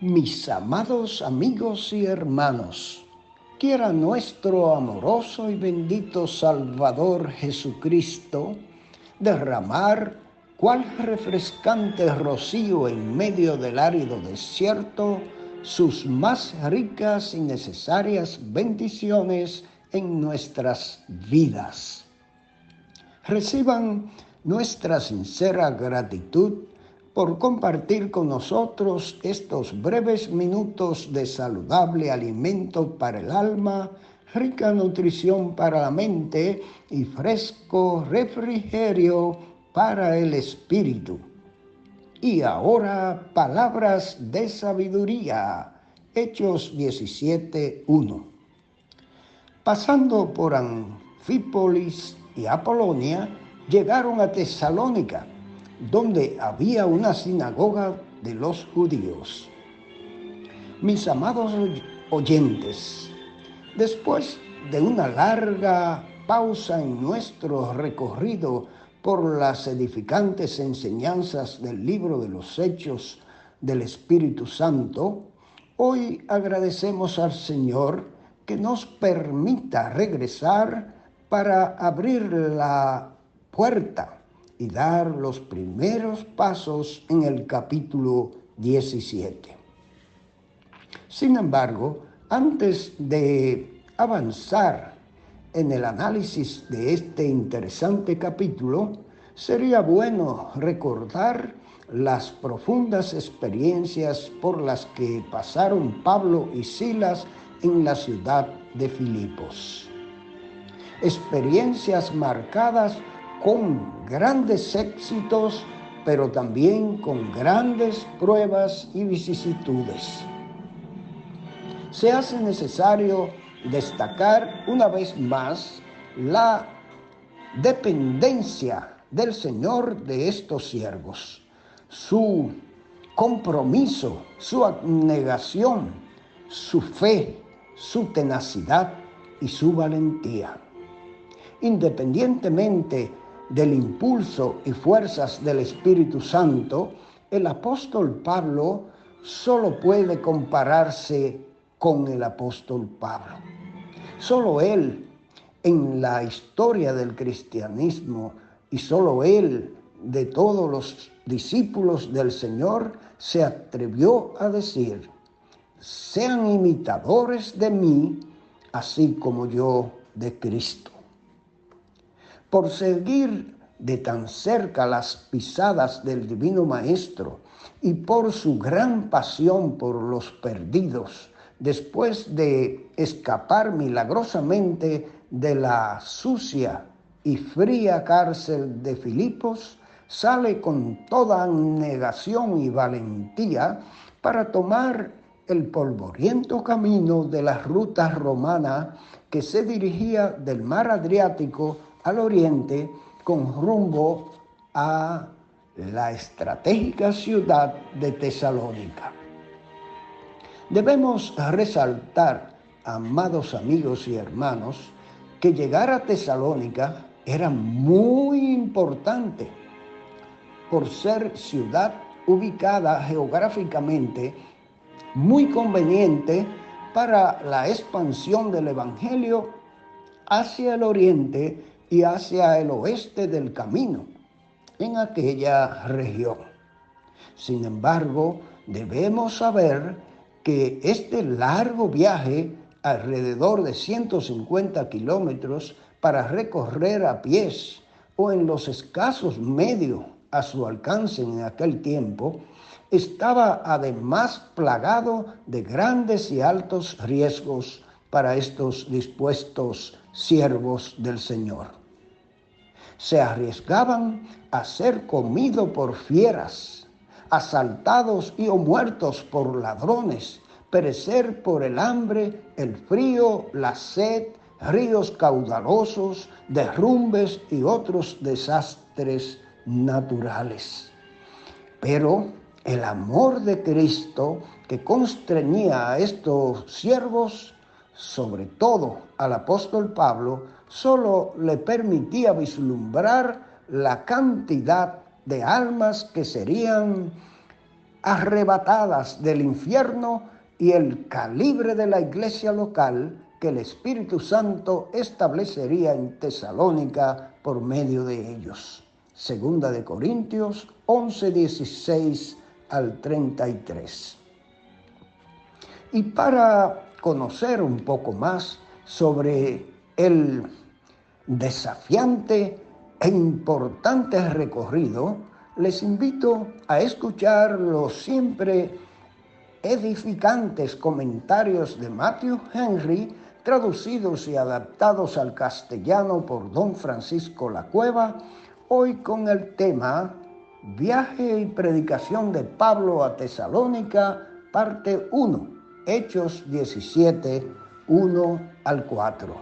Mis amados amigos y hermanos, quiera nuestro amoroso y bendito Salvador Jesucristo derramar cual refrescante rocío en medio del árido desierto sus más ricas y necesarias bendiciones en nuestras vidas. Reciban nuestra sincera gratitud por compartir con nosotros estos breves minutos de saludable alimento para el alma, rica nutrición para la mente y fresco refrigerio para el espíritu. Y ahora, palabras de sabiduría. Hechos 17:1. Pasando por Anfípolis y Apolonia, llegaron a Tesalónica, donde había una sinagoga de los judíos. Mis amados oyentes, después de una larga pausa en nuestro recorrido por las edificantes enseñanzas del libro de los Hechos del Espíritu Santo, hoy agradecemos al Señor que nos permita regresar para abrir la puerta y dar los primeros pasos en el capítulo 17. Sin embargo, antes de avanzar en el análisis de este interesante capítulo, sería bueno recordar las profundas experiencias por las que pasaron Pablo y Silas en la ciudad de Filipos. Experiencias marcadas con grandes éxitos, pero también con grandes pruebas y vicisitudes. Se hace necesario destacar una vez más la dependencia del Señor de estos siervos, su compromiso, su abnegación, su fe, su tenacidad y su valentía. Independientemente del impulso y fuerzas del Espíritu Santo, el apóstol Pablo solo puede compararse con el apóstol Pablo. Solo él en la historia del cristianismo y solo él de todos los discípulos del Señor se atrevió a decir: sean imitadores de mí, así como yo de Cristo. Por seguir de tan cerca las pisadas del Divino Maestro y por su gran pasión por los perdidos, después de escapar milagrosamente de la sucia y fría cárcel de Filipos, sale con toda abnegación y valentía para tomar el polvoriento camino de la ruta romana que se dirigía del mar Adriático al oriente con rumbo a la estratégica ciudad de Tesalónica. Debemos resaltar, amados amigos y hermanos, que llegar a Tesalónica era muy importante por ser ciudad ubicada geográficamente muy conveniente para la expansión del Evangelio hacia el oriente y hacia el oeste del camino en aquella región. Sin embargo, debemos saber que este largo viaje, alrededor de 150 kilómetros, para recorrer a pies o en los escasos medios a su alcance en aquel tiempo, estaba además plagado de grandes y altos riesgos para estos dispuestos siervos del Señor. Se arriesgaban a ser comidos por fieras, asaltados y o muertos por ladrones, perecer por el hambre, el frío, la sed, ríos caudalosos, derrumbes y otros desastres naturales. Pero el amor de Cristo que constreñía a estos siervos, sobre todo al apóstol Pablo, solo le permitía vislumbrar la cantidad de almas que serían arrebatadas del infierno y el calibre de la iglesia local que el Espíritu Santo establecería en Tesalónica por medio de ellos. Segunda de Corintios 11, 16 al 33. Y para conocer un poco más sobre el desafiante e importante recorrido, les invito a escuchar los siempre edificantes comentarios de Matthew Henry, traducidos y adaptados al castellano por don Francisco Lacueva, hoy con el tema Viaje y predicación de Pablo a Tesalónica, parte 1, Hechos 17, 1 al 4.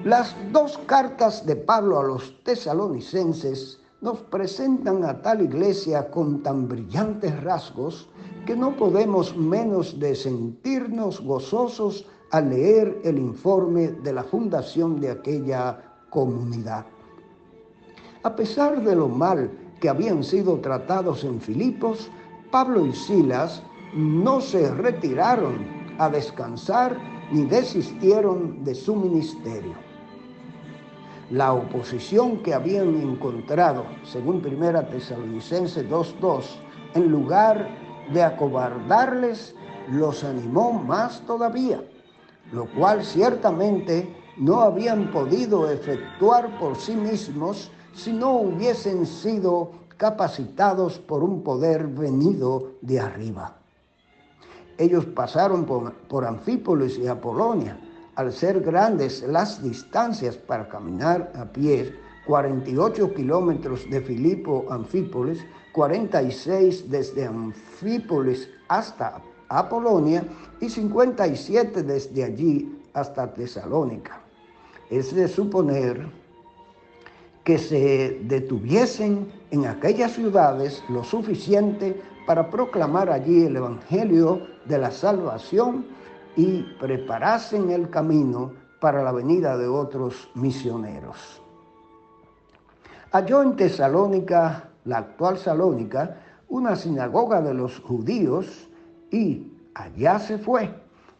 Las dos cartas de Pablo a los tesalonicenses nos presentan a tal iglesia con tan brillantes rasgos que no podemos menos de sentirnos gozosos al leer el informe de la fundación de aquella comunidad. A pesar de lo mal que habían sido tratados en Filipos, Pablo y Silas no se retiraron a descansar ni desistieron de su ministerio. La oposición que habían encontrado, según 1 Tesalonicenses 2:2, en lugar de acobardarles, los animó más todavía, lo cual ciertamente no habían podido efectuar por sí mismos si no hubiesen sido capacitados por un poder venido de arriba. Ellos pasaron por Anfípolis y Apolonia. Al ser grandes las distancias para caminar a pie, 48 kilómetros de Filipo a Anfípolis, 46 desde Anfípolis hasta Apolonia y 57 desde allí hasta Tesalónica. Es de suponer que se detuviesen en aquellas ciudades lo suficiente para proclamar allí el Evangelio de la salvación y preparasen el camino para la venida de otros misioneros. Halló en Tesalónica, la actual Salónica, una sinagoga de los judíos y allá se fue,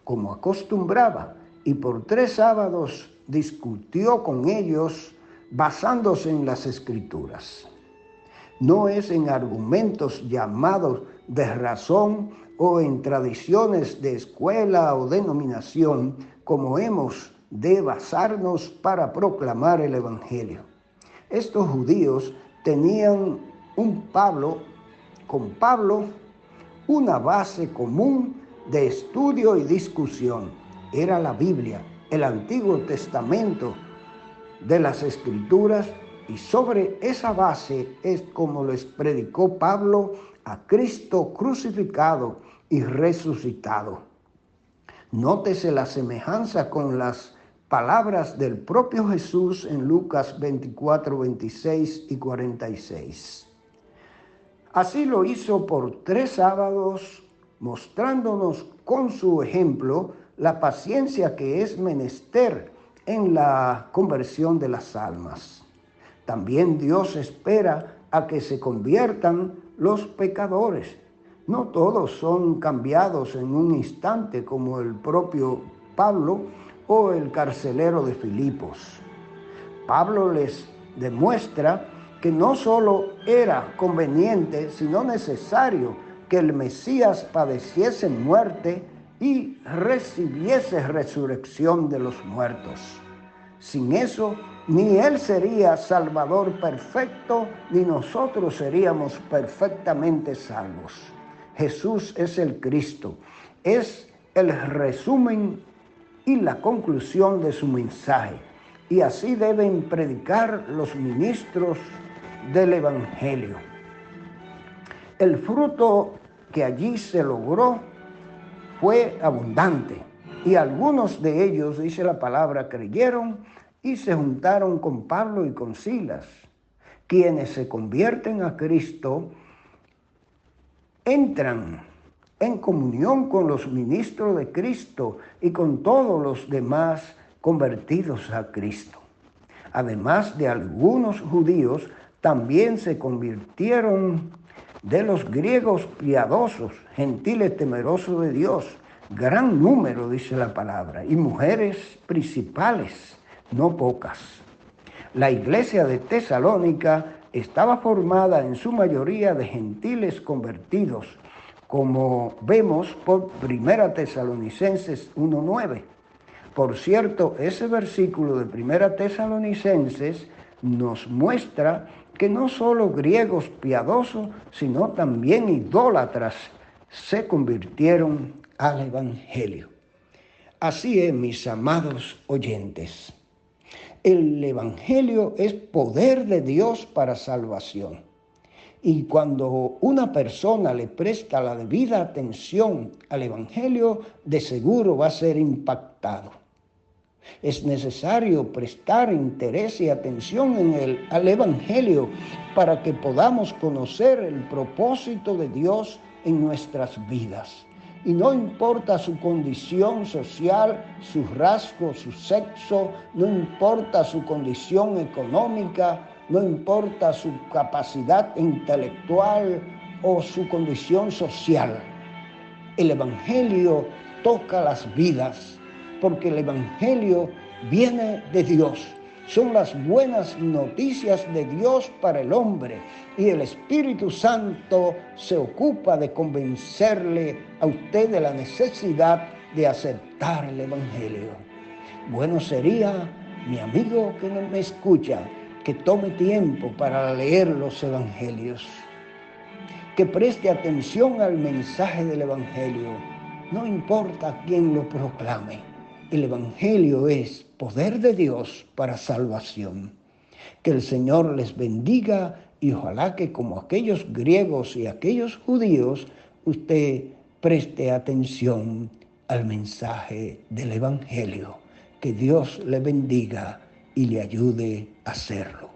como acostumbraba, y por 3 sábados discutió con ellos basándose en las Escrituras. No es en argumentos llamados de razón o en tradiciones de escuela o denominación como hemos de basarnos para proclamar el Evangelio. Estos judíos tenían con Pablo una base común de estudio y discusión. Era la Biblia, el Antiguo Testamento de las Escrituras, y sobre esa base es como les predicó Pablo a Cristo crucificado y resucitado. Nótese la semejanza con las palabras del propio Jesús en Lucas 24, 26 y 46. Así lo hizo por 3 sábados, mostrándonos con su ejemplo la paciencia que es menester en la conversión de las almas. También Dios espera a que se conviertan los pecadores. No todos son cambiados en un instante como el propio Pablo o el carcelero de Filipos. Pablo les demuestra que no solo era conveniente, sino necesario que el Mesías padeciese muerte y recibiese resurrección de los muertos. Sin eso, ni Él sería Salvador perfecto, ni nosotros seríamos perfectamente salvos. Jesús es el Cristo, es el resumen y la conclusión de su mensaje. Y así deben predicar los ministros del Evangelio. El fruto que allí se logró fue abundante. Y algunos de ellos, dice la palabra, creyeron y se juntaron con Pablo y con Silas. Quienes se convierten a Cristo entran en comunión con los ministros de Cristo y con todos los demás convertidos a Cristo. Además de algunos judíos, también se convirtieron de los griegos piadosos, gentiles temerosos de Dios, gran número, dice la palabra, y mujeres principales, no pocas. La iglesia de Tesalónica estaba formada en su mayoría de gentiles convertidos, como vemos por 1 Tesalonicenses 1:9. Por cierto, ese versículo de 1 Tesalonicenses nos muestra que no solo griegos piadosos, sino también idólatras se convirtieron al Evangelio. Así es, mis amados oyentes. El Evangelio es poder de Dios para salvación. Y cuando una persona le presta la debida atención al Evangelio, de seguro va a ser impactado. Es necesario prestar interés y atención al Evangelio para que podamos conocer el propósito de Dios en nuestras vidas. Y no importa su condición social, su rasgo, su sexo, no importa su condición económica, no importa su capacidad intelectual o su condición social. El Evangelio toca las vidas, porque el Evangelio viene de Dios. Son las buenas noticias de Dios para el hombre, y el Espíritu Santo se ocupa de convencerle a usted de la necesidad de aceptar el Evangelio. Bueno sería, mi amigo que me escucha, que tome tiempo para leer los Evangelios, que preste atención al mensaje del Evangelio, no importa quién lo proclame. El Evangelio es poder de Dios para salvación. Que el Señor les bendiga y ojalá que como aquellos griegos y aquellos judíos, usted preste atención al mensaje del Evangelio. Que Dios le bendiga y le ayude a hacerlo.